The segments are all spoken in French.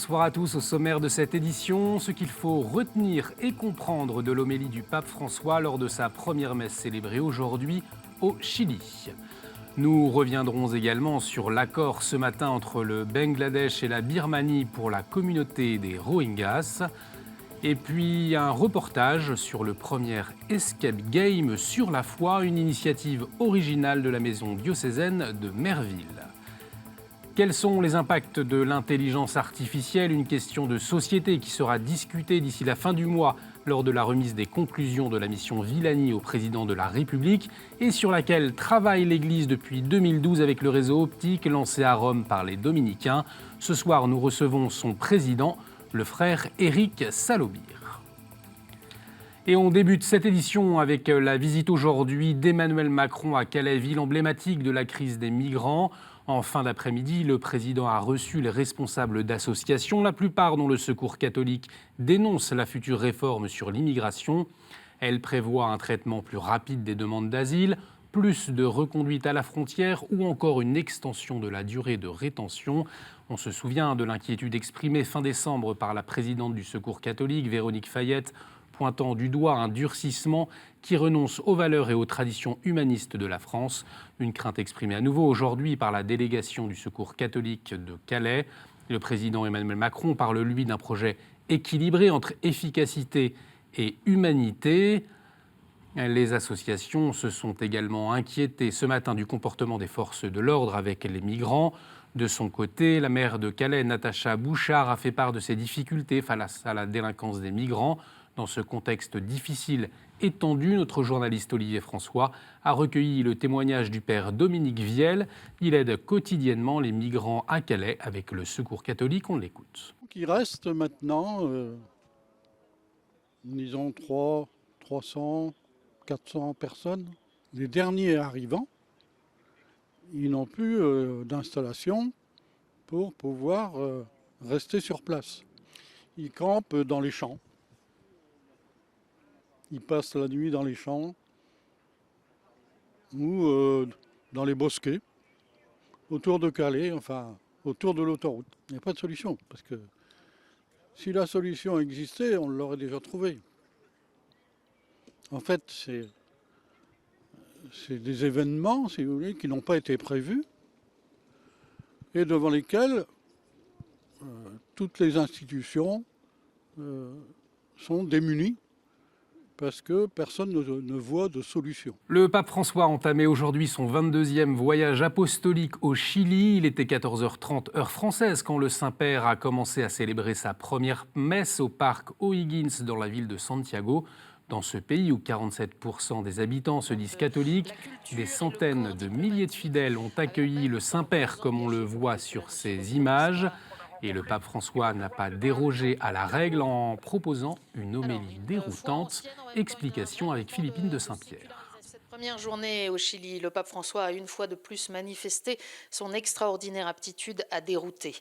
bonsoir à tous. Au sommaire de cette édition, ce qu'il faut retenir et comprendre de l'homélie du pape François lors de sa première messe célébrée aujourd'hui au Chili. Nous reviendrons également sur l'accord ce matin entre le Bangladesh et la Birmanie pour la communauté des Rohingyas. Et puis un reportage sur le premier Escape Game sur la foi, une initiative originale de la maison diocésaine de Merville. Quels sont les impacts de l'intelligence artificielle? Une question de société qui sera discutée d'ici la fin du mois lors de la remise des conclusions de la mission Villani au président de la République et sur laquelle travaille l'Église depuis 2012 avec le réseau optique lancé à Rome par les Dominicains. Ce soir, nous recevons son président, le frère Éric Salobir. Et on débute cette édition avec la visite aujourd'hui d'Emmanuel Macron à Calais, ville emblématique de la crise des migrants. En fin d'après-midi, le président a reçu les responsables d'associations, la plupart dont le Secours catholique dénonce la future réforme sur l'immigration. Elle prévoit un traitement plus rapide des demandes d'asile, plus de reconduite à la frontière ou encore une extension de la durée de rétention. On se souvient de l'inquiétude exprimée fin décembre par la présidente du Secours catholique, Véronique Fayette, pointant du doigt un durcissement qui renonce aux valeurs et aux traditions humanistes de la France. Une crainte exprimée à nouveau aujourd'hui par la délégation du Secours catholique de Calais. Le président Emmanuel Macron parle, lui, d'un projet équilibré entre efficacité et humanité. Les associations se sont également inquiétées ce matin du comportement des forces de l'ordre avec les migrants. De son côté, la maire de Calais, Natacha Bouchard, a fait part de ses difficultés face à la délinquance des migrants. Dans ce contexte difficile et tendu, notre journaliste Olivier François a recueilli le témoignage du père Dominique Viel. Il aide quotidiennement les migrants à Calais avec le Secours catholique. On l'écoute. Il reste maintenant, disons 300, 400 personnes. Les derniers arrivants, ils n'ont plus d'installation pour pouvoir rester sur place. Ils campent dans les champs. Ils passent la nuit dans les champs ou dans les bosquets, autour de Calais, enfin autour de l'autoroute. Il n'y a pas de solution, parce que si la solution existait, on l'aurait déjà trouvée. En fait, c'est des événements, si vous voulez, qui n'ont pas été prévus et devant lesquels toutes les institutions sont démunies, parce que personne ne voit de solution. Le pape François a entamé aujourd'hui son 22e voyage apostolique au Chili. Il était 14h30 heure française quand le Saint-Père a commencé à célébrer sa première messe au parc O'Higgins dans la ville de Santiago. Dans ce pays où 47% des habitants se disent catholiques, des centaines de milliers de fidèles ont accueilli le Saint-Père comme on le voit sur ces images. Et le pape François n'a pas dérogé à la règle en proposant une homélie déroutante. Explication avec Philippine de Saint-Pierre. Cette première journée au Chili, le pape François a une fois de plus manifesté son extraordinaire aptitude à dérouter.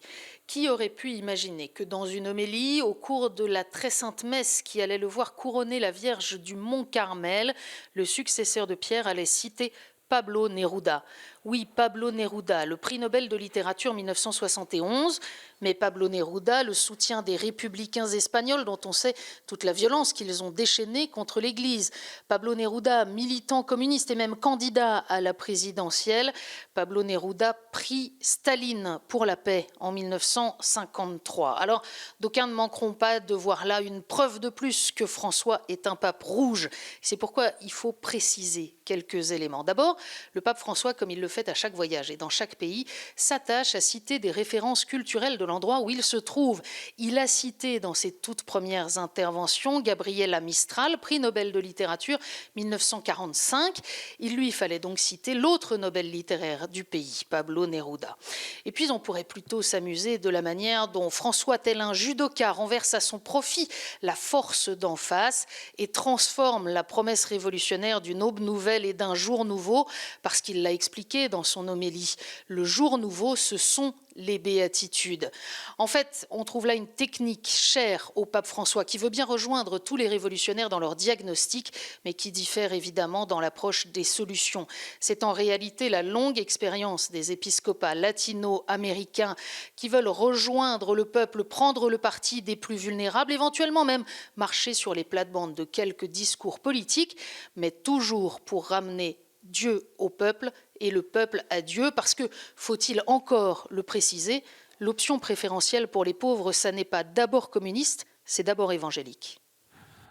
Qui aurait pu imaginer que dans une homélie, au cours de la très sainte messe qui allait le voir couronner la Vierge du Mont Carmel, le successeur de Pierre allait citer Pablo Neruda. Oui, Pablo Neruda, le prix Nobel de littérature 1971, mais Pablo Neruda, le soutien des républicains espagnols dont on sait toute la violence qu'ils ont déchaînée contre l'Église. Pablo Neruda, militant communiste et même candidat à la présidentielle. Pablo Neruda, prix Staline pour la paix en 1953. Alors, d'aucuns ne manqueront pas de voir là une preuve de plus que François est un pape rouge. C'est pourquoi il faut préciser quelques éléments. D'abord, le pape François, comme il le fait à chaque voyage et dans chaque pays, s'attache à citer des références culturelles de l'endroit où il se trouve. Il a cité dans ses toutes premières interventions Gabriela Mistral, prix Nobel de littérature 1945. Il lui fallait donc citer l'autre Nobel littéraire du pays, Pablo Neruda. Et puis on pourrait plutôt s'amuser de la manière dont François, tel un judoka, renverse à son profit la force d'en face et transforme la promesse révolutionnaire d'une aube nouvelle et d'un jour nouveau, parce qu'il l'a expliqué, marqué dans son homélie. Le jour nouveau, ce sont les béatitudes. En fait, on trouve là une technique chère au pape François qui veut bien rejoindre tous les révolutionnaires dans leur diagnostic, mais qui diffère évidemment dans l'approche des solutions. C'est en réalité la longue expérience des épiscopats latino-américains qui veulent rejoindre le peuple, prendre le parti des plus vulnérables, éventuellement même marcher sur les plates-bandes de quelques discours politiques, mais toujours pour ramener Dieu au peuple et le peuple à Dieu, parce que, faut-il encore le préciser, l'option préférentielle pour les pauvres, ça n'est pas d'abord communiste, c'est d'abord évangélique.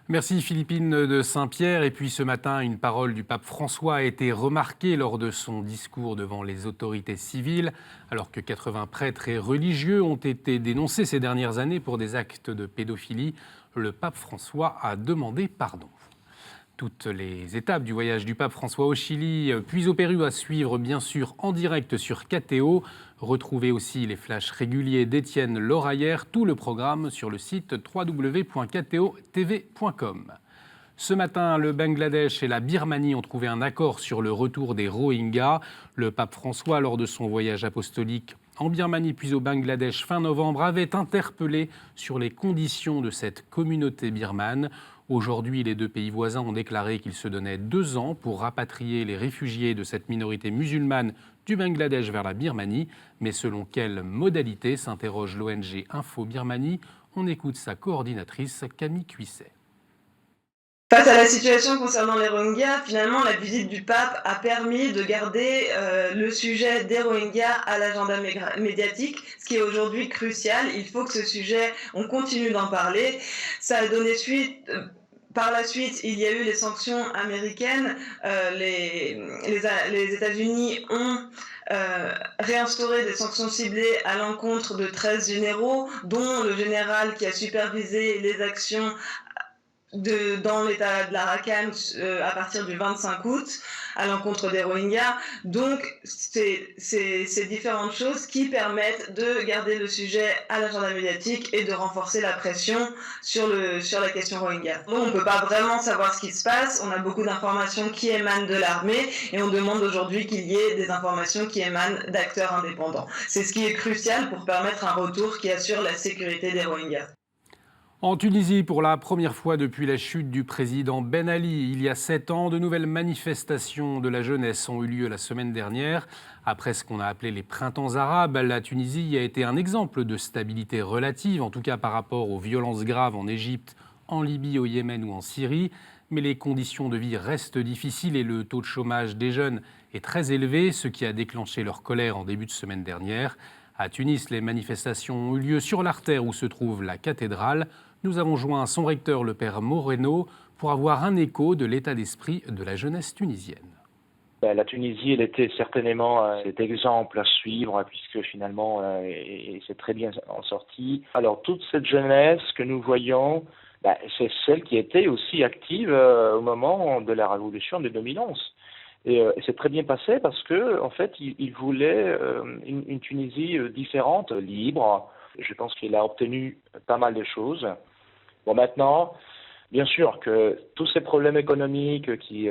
Merci Philippine de Saint-Pierre. Et puis ce matin, une parole du pape François a été remarquée lors de son discours devant les autorités civiles, alors que 80 prêtres et religieux ont été dénoncés ces dernières années pour des actes de pédophilie. Le pape François a demandé pardon. Toutes les étapes du voyage du pape François au Chili, puis au Pérou, à suivre bien sûr en direct sur KTO. Retrouvez aussi les flashs réguliers d'Étienne Loraillère, tout le programme sur le site www.ktotv.com. Ce matin, le Bangladesh et la Birmanie ont trouvé un accord sur le retour des Rohingyas. Le pape François, lors de son voyage apostolique en Birmanie puis au Bangladesh fin novembre, avait interpellé sur les conditions de cette communauté birmane. Aujourd'hui, les deux pays voisins ont déclaré qu'ils se donnaient 2 ans pour rapatrier les réfugiés de cette minorité musulmane du Bangladesh vers la Birmanie. Mais selon quelles modalités, s'interroge l'ONG Info Birmanie. On écoute sa coordinatrice Camille Cuisset. Face à la situation concernant les Rohingyas, finalement, la visite du pape a permis de garder le sujet des Rohingyas à l'agenda médiatique, ce qui est aujourd'hui crucial. Il faut que ce sujet, on continue d'en parler. Ça a donné suite... Par la suite, il y a eu les sanctions américaines. Les États-Unis ont réinstauré des sanctions ciblées à l'encontre de 13 généraux, dont le général qui a supervisé les actions dans l'état de l'Arakan à partir du 25 août à l'encontre des Rohingyas. Donc c'est ces différentes choses qui permettent de garder le sujet à l'agenda médiatique et de renforcer la pression sur la question Rohingya. Donc on ne peut pas vraiment savoir ce qui se passe, on a beaucoup d'informations qui émanent de l'armée et on demande aujourd'hui qu'il y ait des informations qui émanent d'acteurs indépendants. C'est ce qui est crucial pour permettre un retour qui assure la sécurité des Rohingyas. En Tunisie, pour la première fois depuis la chute du président Ben Ali, il y a 7 ans, de nouvelles manifestations de la jeunesse ont eu lieu la semaine dernière. Après ce qu'on a appelé les printemps arabes, la Tunisie a été un exemple de stabilité relative, en tout cas par rapport aux violences graves en Égypte, en Libye, au Yémen ou en Syrie. Mais les conditions de vie restent difficiles et le taux de chômage des jeunes est très élevé, ce qui a déclenché leur colère en début de semaine dernière. À Tunis, les manifestations ont eu lieu sur l'artère où se trouve la cathédrale. Nous avons joint son recteur, le père Moreno, pour avoir un écho de l'état d'esprit de la jeunesse tunisienne. La Tunisie, elle était certainement cet exemple à suivre, puisque finalement, elle s'est très bien en sortie. Alors, toute cette jeunesse que nous voyons, c'est celle qui était aussi active au moment de la révolution de 2011. Et c'est très bien passé parce que, en fait, il voulait une Tunisie différente, libre. Je pense qu'il a obtenu pas mal de choses. Bon, maintenant, bien sûr que tous ces problèmes économiques qui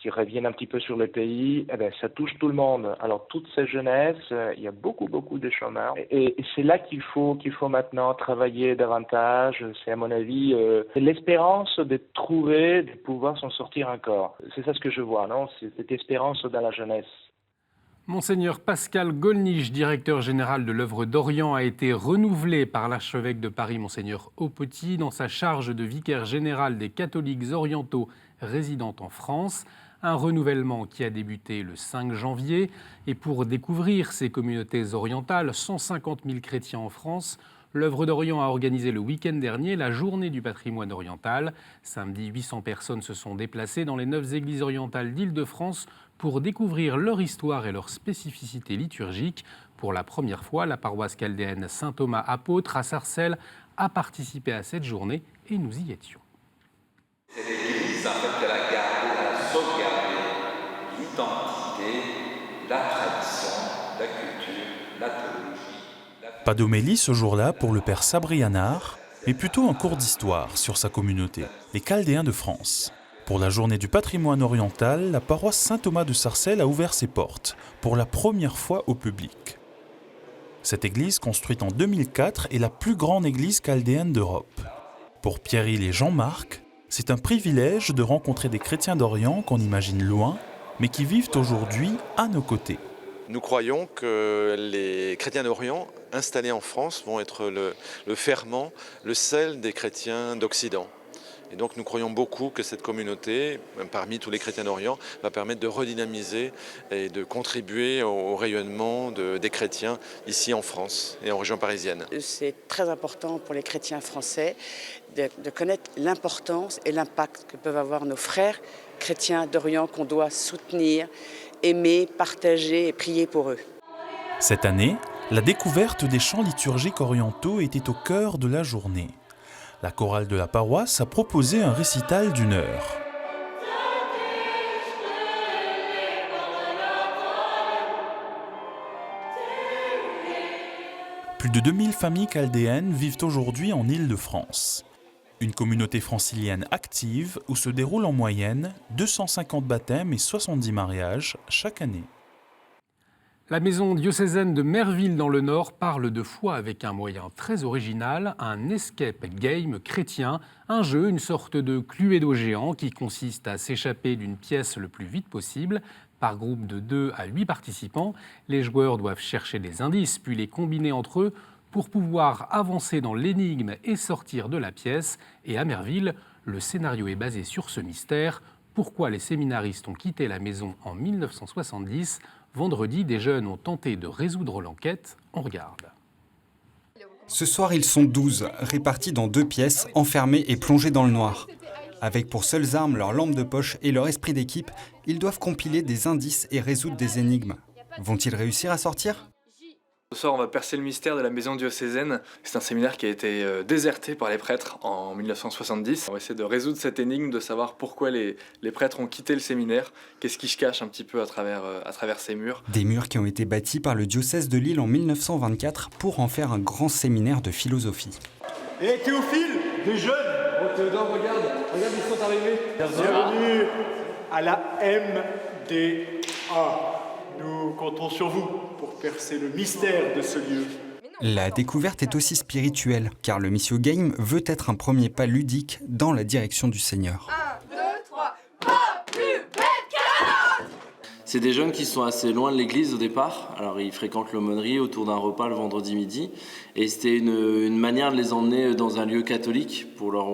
reviennent un petit peu sur le pays, ça touche tout le monde. Alors, toute cette jeunesse, il y a beaucoup de chômeurs. Et c'est là qu'il faut maintenant travailler davantage. C'est, à mon avis, l'espérance de trouver, de pouvoir s'en sortir encore. C'est ça ce que je vois, non? C'est cette espérance dans la jeunesse. Monseigneur Pascal Gollnisch, directeur général de l'œuvre d'Orient, a été renouvelé par l'archevêque de Paris, Monseigneur Aupetit, dans sa charge de vicaire général des catholiques orientaux résidant en France. Un renouvellement qui a débuté le 5 janvier. Et pour découvrir ces communautés orientales, 150 000 chrétiens en France, l'œuvre d'Orient a organisé le week-end dernier la journée du patrimoine oriental. Samedi, 800 personnes se sont déplacées dans les 9 églises orientales d'Île-de-France pour découvrir leur histoire et leur spécificité liturgique. Pour la première fois, la paroisse chaldéenne Saint-Thomas Apôtre à Sarcelles a participé à cette journée et nous y étions. Cette église, en fait, elle a sauvegardé l'identité, la tradition, la culture, la théologie. Pas d'homélie ce jour-là pour le père Sabri Anar, mais plutôt un cours d'histoire sur sa communauté, les Chaldéens de France. Pour la journée du patrimoine oriental, la paroisse Saint-Thomas de Sarcelles a ouvert ses portes, pour la première fois au public. Cette église, construite en 2004, est la plus grande église chaldéenne d'Europe. Pour Pierre-Yves et Jean-Marc, c'est un privilège de rencontrer des chrétiens d'Orient qu'on imagine loin, mais qui vivent aujourd'hui à nos côtés. Nous croyons que les chrétiens d'Orient installés en France vont être le ferment, le sel des chrétiens d'Occident. Et donc nous croyons beaucoup que cette communauté, parmi tous les chrétiens d'Orient, va permettre de redynamiser et de contribuer au rayonnement des chrétiens ici en France et en région parisienne. C'est très important pour les chrétiens français de connaître l'importance et l'impact que peuvent avoir nos frères chrétiens d'Orient qu'on doit soutenir, aimer, partager et prier pour eux. Cette année, la découverte des chants liturgiques orientaux était au cœur de la journée. La chorale de la paroisse a proposé un récital d'1 heure. Plus de 2000 familles chaldéennes vivent aujourd'hui en Île-de-France. Une communauté francilienne active où se déroulent en moyenne 250 baptêmes et 70 mariages chaque année. La maison diocésaine de Merville dans le Nord parle de foi avec un moyen très original, un escape game chrétien, un jeu, une sorte de Cluedo géant qui consiste à s'échapper d'une pièce le plus vite possible. Par groupe de 2 à 8 participants, les joueurs doivent chercher des indices puis les combiner entre eux pour pouvoir avancer dans l'énigme et sortir de la pièce. Et à Merville, le scénario est basé sur ce mystère. Pourquoi les séminaristes ont quitté la maison en 1970 ? Vendredi, des jeunes ont tenté de résoudre l'enquête. On regarde. Ce soir, ils sont 12, répartis dans 2 pièces, enfermés et plongés dans le noir. Avec pour seules armes leur lampe de poche et leur esprit d'équipe, ils doivent compiler des indices et résoudre des énigmes. Vont-ils réussir à sortir ? Ce soir, on va percer le mystère de la maison diocésaine. C'est un séminaire qui a été déserté par les prêtres en 1970. On va essayer de résoudre cette énigme, de savoir pourquoi les prêtres ont quitté le séminaire, qu'est-ce qui se cache un petit peu à travers ces murs. Des murs qui ont été bâtis par le diocèse de Lille en 1924 pour en faire un grand séminaire de philosophie. Et Théophile, des jeunes. Oh Théodore, regarde, ils sont arrivés. Bienvenue à la MDA. Nous comptons sur vous pour percer le mystère de ce lieu. La découverte est aussi spirituelle, car le Missio Game veut être un premier pas ludique dans la direction du Seigneur. 1, 2, 3, pas plus bête qu'un autre. C'est des jeunes qui sont assez loin de l'église au départ. Alors ils fréquentent l'aumônerie autour d'un repas le vendredi midi. Et c'était une manière de les emmener dans un lieu catholique pour leur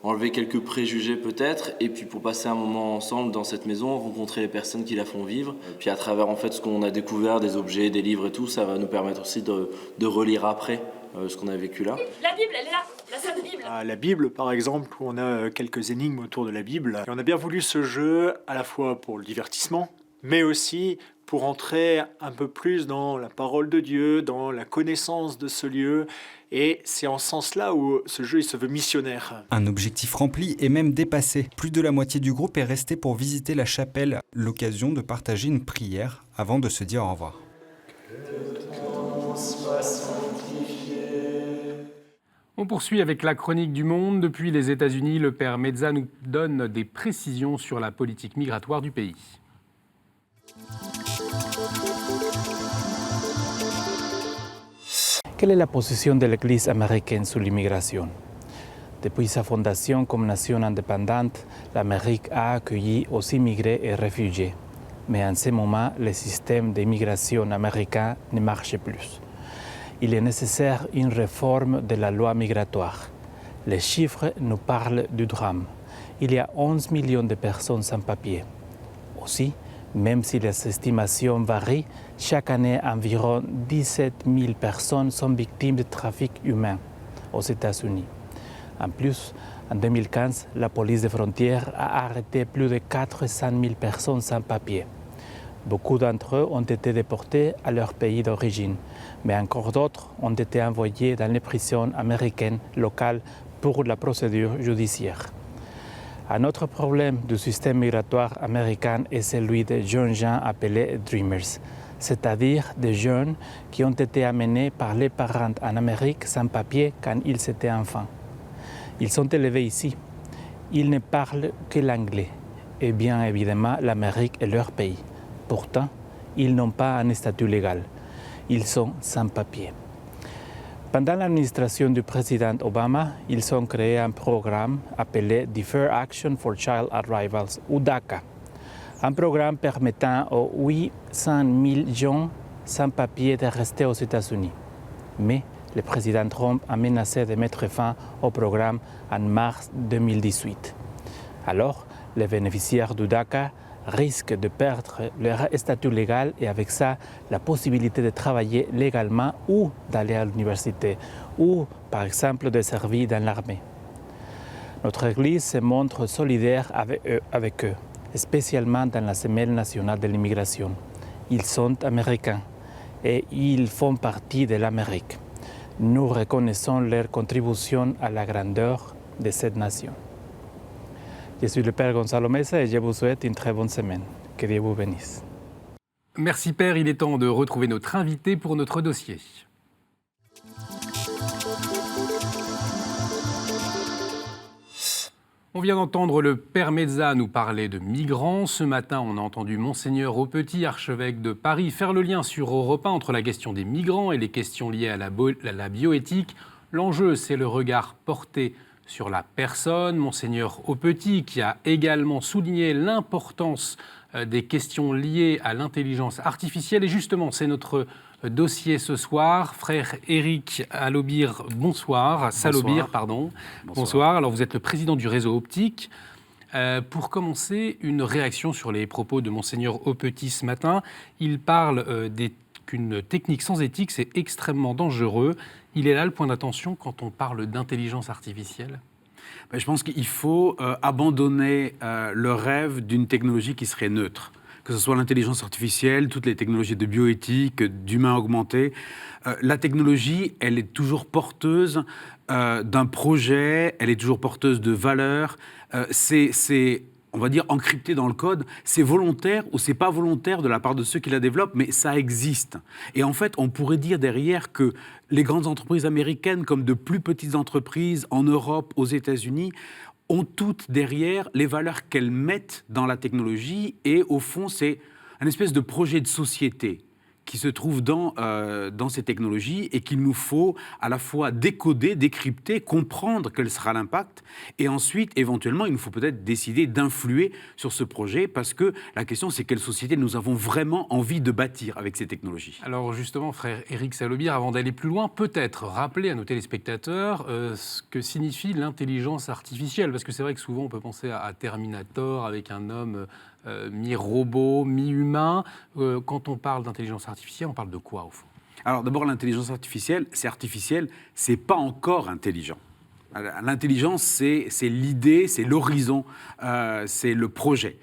enlever quelques préjugés peut-être, et puis pour passer un moment ensemble dans cette maison, rencontrer les personnes qui la font vivre. Puis à travers en fait ce qu'on a découvert, des objets, des livres et tout, ça va nous permettre aussi de relire après ce qu'on a vécu là. La Bible, elle est là, la Sainte Bible. La Bible par exemple, où on a quelques énigmes autour de la Bible. Et on a bien voulu ce jeu à la fois pour le divertissement, mais aussi pour entrer un peu plus dans la parole de Dieu, dans la connaissance de ce lieu. Et c'est en ce sens-là où ce jeu il se veut missionnaire. Un objectif rempli et même dépassé. Plus de la moitié du groupe est resté pour visiter la chapelle, l'occasion de partager une prière avant de se dire au revoir. On poursuit avec la chronique du monde. Depuis les États-Unis, le père Mezza nous donne des précisions sur la politique migratoire du pays. Quelle est la position de l'Église américaine sur l'immigration? Depuis sa fondation comme nation indépendante, l'Amérique a accueilli aussi immigrés et réfugiés. Mais en ce moment, le système d'immigration américain ne marche plus. Il est nécessaire une réforme de la loi migratoire. Les chiffres nous parlent du drame. Il y a 11 millions de personnes sans papier. Aussi, même si les estimations varient, chaque année, environ 17 000 personnes sont victimes de trafic humain aux États-Unis. En plus, en 2015, la police des frontières a arrêté plus de 400 000 personnes sans papier. Beaucoup d'entre eux ont été déportés à leur pays d'origine, mais encore d'autres ont été envoyés dans les prisons américaines locales pour la procédure judiciaire. Un autre problème du système migratoire américain est celui des jeunes gens appelés Dreamers, c'est-à-dire des jeunes qui ont été amenés par les parents en Amérique sans papier quand ils étaient enfants. Ils sont élevés ici. Ils ne parlent que l'anglais, et bien évidemment l'Amérique est leur pays. Pourtant, ils n'ont pas un statut légal. Ils sont sans papier. Pendant l'administration du président Obama, ils ont créé un programme appelé Deferred Action for Child Arrivals, ou DACA, un programme permettant aux 800 000 gens sans papier de rester aux États-Unis. Mais le président Trump a menacé de mettre fin au programme en mars 2018. Alors, les bénéficiaires du DACA risquent de perdre leur statut légal et avec ça, la possibilité de travailler légalement ou d'aller à l'université ou, par exemple, de servir dans l'armée. Notre Église se montre solidaire avec eux, spécialement dans la Semaine nationale de l'immigration. Ils sont américains et ils font partie de l'Amérique. Nous reconnaissons leur contribution à la grandeur de cette nation. Je suis le Père Gonzalo Mesa et je vous souhaite une très bonne semaine. Que Dieu vous bénisse. Merci Père, il est temps de retrouver notre invité pour notre dossier. On vient d'entendre le Père Meza nous parler de migrants. Ce matin, on a entendu Monseigneur Aupetit, archevêque de Paris, faire le lien sur Europe 1 entre la question des migrants et les questions liées à la bioéthique. L'enjeu, c'est le regard porté sur la personne. Monseigneur Aupetit, qui a également souligné l'importance des questions liées à l'intelligence artificielle. Et justement, c'est notre dossier ce soir. Frère Éric Salobir, bonsoir. Salobir, pardon. Bonsoir. Alors, vous êtes le président du réseau optique. Pour commencer, une réaction sur les propos de Monseigneur Aupetit ce matin. Il parle qu'une technique sans éthique, c'est extrêmement dangereux. Il est là le point d'attention quand on parle d'intelligence artificielle ? Je pense qu'il faut abandonner le rêve d'une technologie qui serait neutre. Que ce soit l'intelligence artificielle, toutes les technologies de bioéthique, d'humain augmenté. La technologie, elle est toujours porteuse d'un projet, elle est toujours porteuse de valeurs. C'est on va dire, encrypté dans le code, c'est volontaire ou c'est pas volontaire de la part de ceux qui la développent, mais ça existe. Et en fait, on pourrait dire derrière que les grandes entreprises américaines, comme de plus petites entreprises en Europe, aux États-Unis, ont toutes derrière les valeurs qu'elles mettent dans la technologie. Et au fond, c'est un espèce de projet de société qui se trouve dans ces technologies et qu'il nous faut à la fois décoder, décrypter, comprendre quel sera l'impact et ensuite, éventuellement, il nous faut peut-être décider d'influer sur ce projet parce que la question, c'est quelle société nous avons vraiment envie de bâtir avec ces technologies. Alors justement, frère Éric Salobir, avant d'aller plus loin, peut-être rappeler à nos téléspectateurs ce que signifie l'intelligence artificielle parce que c'est vrai que souvent on peut penser à Terminator avec un homme mi-robot, mi-humain. Quand on parle d'intelligence artificielle, on parle de quoi au fond ? Alors d'abord, l'intelligence artificielle, c'est pas encore intelligent. L'intelligence, c'est l'idée, c'est l'horizon, c'est le projet.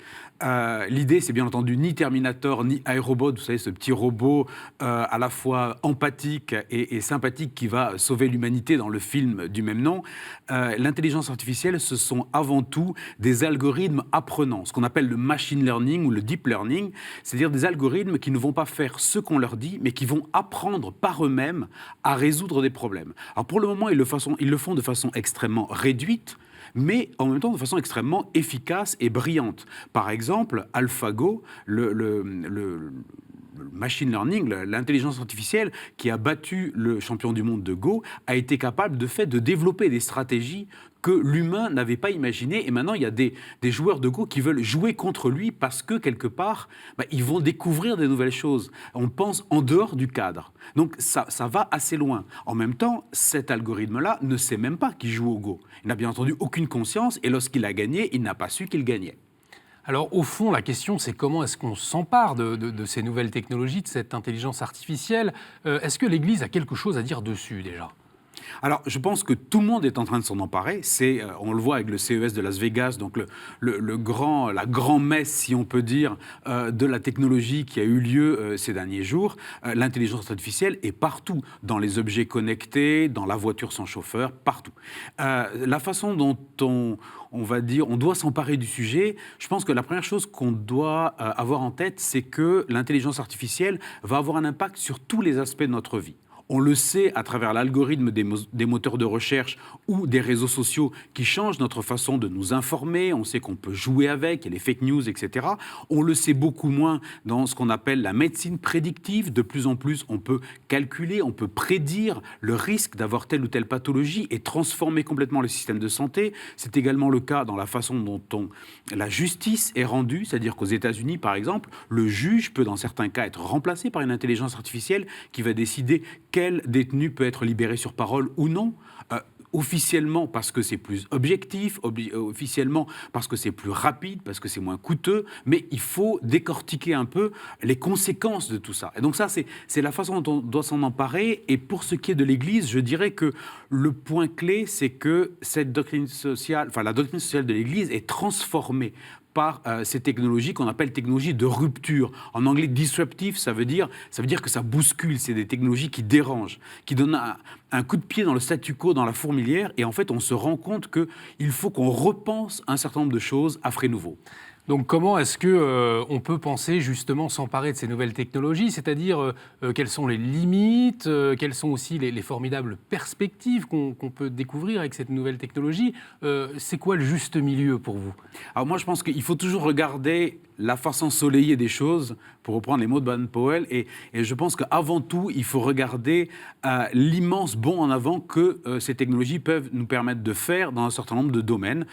L'idée, c'est bien entendu ni Terminator, ni iRobot, vous savez, ce petit robot à la fois empathique et sympathique qui va sauver l'humanité dans le film du même nom. L'intelligence artificielle, ce sont avant tout des algorithmes apprenants, ce qu'on appelle le machine learning ou le deep learning, c'est-à-dire des algorithmes qui ne vont pas faire ce qu'on leur dit, mais qui vont apprendre par eux-mêmes à résoudre des problèmes. Alors pour le moment, ils le font de façon extrêmement réduite, mais en même temps de façon extrêmement efficace et brillante. Par exemple, AlphaGo, le machine learning, l'intelligence artificielle qui a battu le champion du monde de Go, a été capable de développer des stratégies que l'humain n'avait pas imaginées. Et maintenant, il y a des joueurs de Go qui veulent jouer contre lui parce que, quelque part, ils vont découvrir des nouvelles choses. On pense en dehors du cadre. Donc, ça va assez loin. En même temps, cet algorithme-là ne sait même pas qu'il joue au Go. Il n'a bien entendu aucune conscience et lorsqu'il a gagné, il n'a pas su qu'il gagnait. Alors, au fond, la question, c'est comment est-ce qu'on s'empare de ces nouvelles technologies, de cette intelligence artificielle ? Est-ce que l'Église a quelque chose à dire dessus, déjà ? Alors, je pense que tout le monde est en train de s'en emparer. On le voit avec le CES de Las Vegas, donc la grand-messe, si on peut dire, de la technologie qui a eu lieu ces derniers jours. L'intelligence artificielle est partout, dans les objets connectés, dans la voiture sans chauffeur, partout. La façon dont on doit s'emparer du sujet, je pense que la première chose qu'on doit avoir en tête, c'est que l'intelligence artificielle va avoir un impact sur tous les aspects de notre vie. On le sait à travers l'algorithme des moteurs de recherche ou des réseaux sociaux qui changent notre façon de nous informer. On sait qu'on peut jouer avec, il y a les fake news, etc. On le sait beaucoup moins dans ce qu'on appelle la médecine prédictive. De plus en plus, on peut calculer, on peut prédire le risque d'avoir telle ou telle pathologie et transformer complètement le système de santé. C'est également le cas dans la façon dont la justice est rendue, c'est-à-dire qu'aux États-Unis, par exemple, le juge peut dans certains cas être remplacé par une intelligence artificielle qui va décider quel détenu peut être libéré sur parole ou non. Officiellement parce que c'est plus objectif, officiellement parce que c'est plus rapide, parce que c'est moins coûteux, mais il faut décortiquer un peu les conséquences de tout ça. Et donc ça, c'est la façon dont on doit s'en emparer. Et pour ce qui est de l'Église, je dirais que le point clé, c'est que cette doctrine sociale, enfin la doctrine sociale de l'Église est transformée par ces technologies qu'on appelle technologies de rupture. En anglais, disruptive, ça veut dire que ça bouscule, c'est des technologies qui dérangent, qui donnent un coup de pied dans le statu quo, dans la fourmilière, et en fait, on se rend compte qu'il faut qu'on repense un certain nombre de choses à frais nouveaux. Donc comment est-ce qu'on peut penser justement s'emparer de ces nouvelles technologies, c'est-à-dire quelles sont les limites, quelles sont aussi les formidables perspectives qu'on peut découvrir avec cette nouvelle technologie. C'est quoi le juste milieu pour vous? Alors moi je pense qu'il faut toujours regarder la face ensoleillée des choses, pour reprendre les mots de Baden-Powell, et je pense qu'avant tout, il faut regarder l'immense bond en avant que ces technologies peuvent nous permettre de faire dans un certain nombre de domaines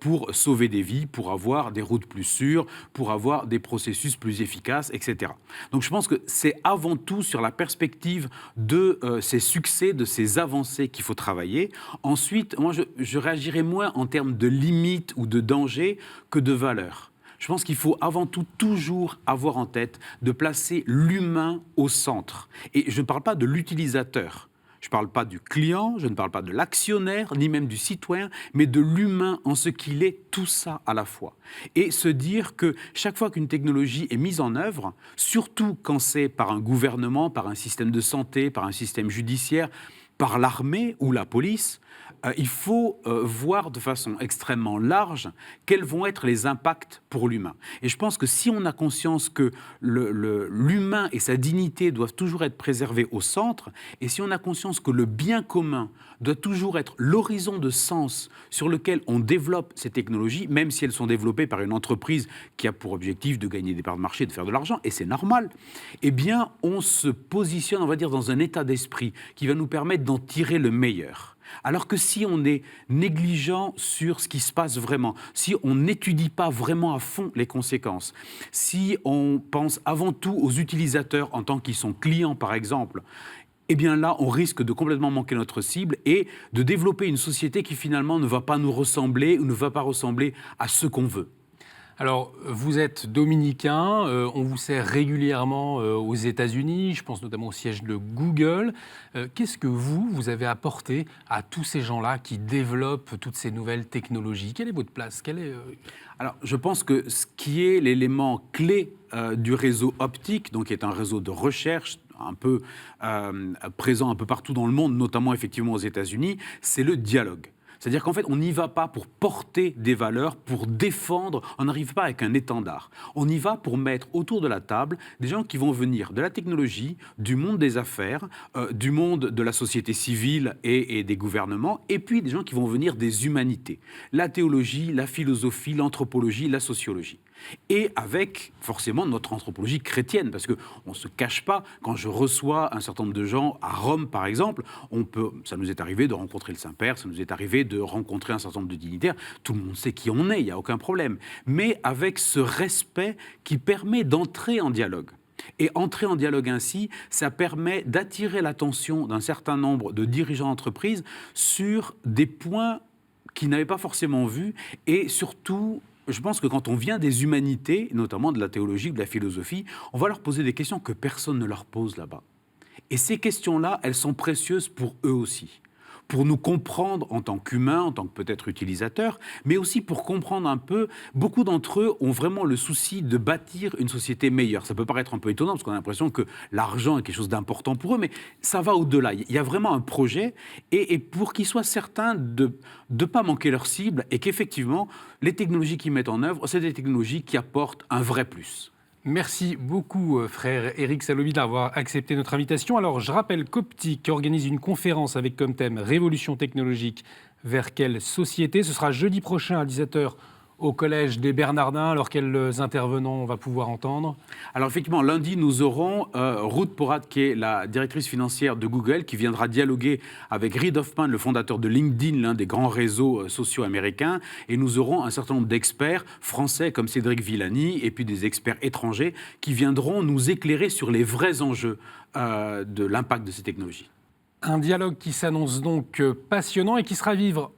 pour sauver des vies, pour avoir des routes plus sûres, pour avoir des processus plus efficaces, etc. Donc je pense que c'est avant tout sur la perspective de ces succès, de ces avancées qu'il faut travailler. Ensuite, moi je réagirais moins en termes de limites ou de dangers que de valeurs. Je pense qu'il faut avant tout toujours avoir en tête de placer l'humain au centre. Et je ne parle pas de l'utilisateur, je ne parle pas du client, je ne parle pas de l'actionnaire, ni même du citoyen, mais de l'humain en ce qu'il est, tout ça à la fois. Et se dire que chaque fois qu'une technologie est mise en œuvre, surtout quand c'est par un gouvernement, par un système de santé, par un système judiciaire, par l'armée ou la police, il faut voir de façon extrêmement large quels vont être les impacts pour l'humain. Et je pense que si on a conscience que l'humain et sa dignité doivent toujours être préservés au centre, et si on a conscience que le bien commun doit toujours être l'horizon de sens sur lequel on développe ces technologies, même si elles sont développées par une entreprise qui a pour objectif de gagner des parts de marché, de faire de l'argent, et c'est normal, eh bien on se positionne, on va dire, dans un état d'esprit qui va nous permettre d'en tirer le meilleur. Alors que si on est négligent sur ce qui se passe vraiment, si on n'étudie pas vraiment à fond les conséquences, si on pense avant tout aux utilisateurs en tant qu'ils sont clients par exemple, eh bien là, on risque de complètement manquer notre cible et de développer une société qui finalement ne va pas nous ressembler ou ne va pas ressembler à ce qu'on veut. Alors, vous êtes dominicain, on vous sert régulièrement aux États-Unis, je pense notamment au siège de Google. Qu'est-ce que vous avez apporté à tous ces gens-là qui développent toutes ces nouvelles technologies? Quelle est votre place? Alors, je pense que ce qui est l'élément clé du réseau optique, donc qui est un réseau de recherche, un peu présent un peu partout dans le monde, notamment effectivement aux États-Unis, c'est le dialogue. C'est-à-dire qu'en fait, on n'y va pas pour porter des valeurs, pour défendre, on n'arrive pas avec un étendard. On y va pour mettre autour de la table des gens qui vont venir de la technologie, du monde des affaires, du monde de la société civile et des gouvernements, et puis des gens qui vont venir des humanités. La théologie, la philosophie, l'anthropologie, la sociologie. Et avec forcément notre anthropologie chrétienne, parce qu'on ne se cache pas, quand je reçois un certain nombre de gens à Rome par exemple, ça nous est arrivé de rencontrer le Saint-Père, ça nous est arrivé de rencontrer un certain nombre de dignitaires, tout le monde sait qui on est, il n'y a aucun problème, mais avec ce respect qui permet d'entrer en dialogue. Et entrer en dialogue ainsi, ça permet d'attirer l'attention d'un certain nombre de dirigeants d'entreprise sur des points qu'ils n'avaient pas forcément vus, et surtout, je pense que quand on vient des humanités, notamment de la théologie, de la philosophie, on va leur poser des questions que personne ne leur pose là-bas. Et ces questions-là, elles sont précieuses pour eux aussi. Pour nous comprendre en tant qu'humains, en tant que peut-être utilisateurs, mais aussi pour comprendre un peu, beaucoup d'entre eux ont vraiment le souci de bâtir une société meilleure. Ça peut paraître un peu étonnant parce qu'on a l'impression que l'argent est quelque chose d'important pour eux, mais ça va au-delà. Il y a vraiment un projet et pour qu'ils soient certains de ne pas manquer leur cible et qu'effectivement, les technologies qu'ils mettent en œuvre, c'est des technologies qui apportent un vrai plus. Merci beaucoup, frère Éric Salobi, d'avoir accepté notre invitation. Alors, je rappelle qu'Optique organise une conférence avec comme thème « Révolution technologique, vers quelle société ?» Ce sera jeudi prochain à 17h au Collège des Bernardins. Alors, quels intervenants on va pouvoir entendre? Alors, effectivement, lundi, nous aurons Ruth Porat, qui est la directrice financière de Google, qui viendra dialoguer avec Reid Hoffman, le fondateur de LinkedIn, l'un des grands réseaux sociaux américains. Et nous aurons un certain nombre d'experts français comme Cédric Villani et puis des experts étrangers qui viendront nous éclairer sur les vrais enjeux de l'impact de ces technologies. Un dialogue qui s'annonce donc passionnant et qui sera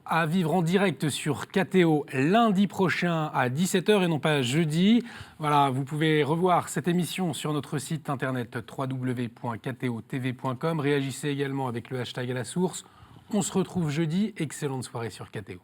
à vivre en direct sur KTO lundi prochain à 17h et non pas jeudi. Voilà, vous pouvez revoir cette émission sur notre site internet www.ktotv.com. Réagissez également avec le hashtag à la source. On se retrouve jeudi. Excellente soirée sur KTO.